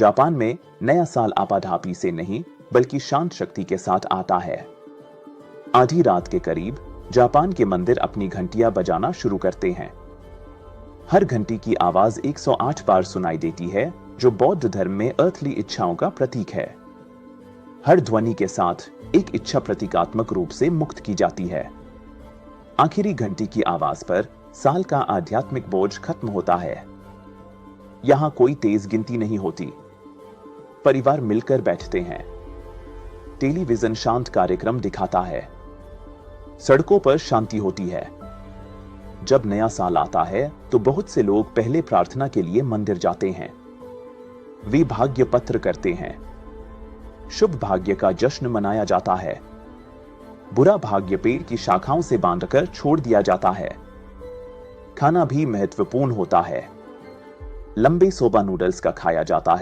Japan में नया साल आपाधापी से नहीं बल्कि शांत शक्ति के साथ आता है। आधी रात के करीब जापान के मंदिर अपनी घंटियां बजाना शुरू करते हैं। हर घंटी की आवाज 108 बार सुनाई देती है, जो बौद्ध धर्म में अर्थली इच्छाओं का प्रतीक है। हर ध्वनि के साथ एक इच्छा प्रतीकात्मक रूप से मुक्त की जाती है। आखिरी घंटी की आवाज पर साल का आध्यात्मिक बोझ खत्म होता है। यहां कोई तेज गिनती नहीं होती। परिवार मिलकर बैठते हैं। टेलीविजन शांत कार्यक्रम दिखाता है। सड़कों पर शांति होती है। जब नया साल आता है तो बहुत से लोग पहले प्रार्थना के लिए मंदिर जाते हैं। वे भाग्य पत्र करते हैं। शुभ भाग्य का जश्न मनाया जाता है। बुरा भाग्य पेड़ की शाखाओं से बांधकर छोड़ दिया जाता है। खाना भी महत्वपूर्ण होता है। लंबे सोबा नूडल्स का खाया जाता है।